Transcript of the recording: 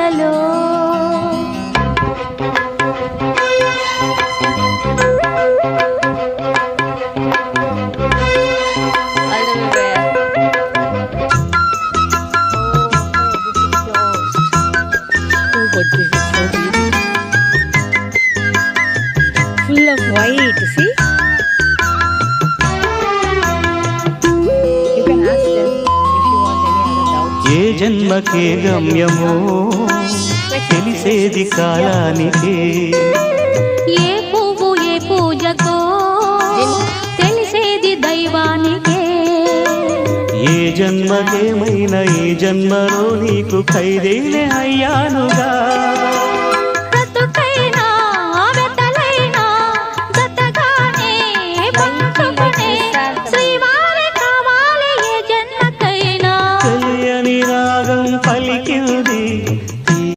కలలో Full of white, see? You can ask them if you want any other doubts. ఏ జన్మకే గమ్యమో తెలిసేది కాలానికే. ఏ పువ్వు ఏ పూజకో తెలిసేది దైవానికే. ఏ జన్మకేమైనా ఈ జన్మలో నీకు ఖైదీనే అయ్యానుగా.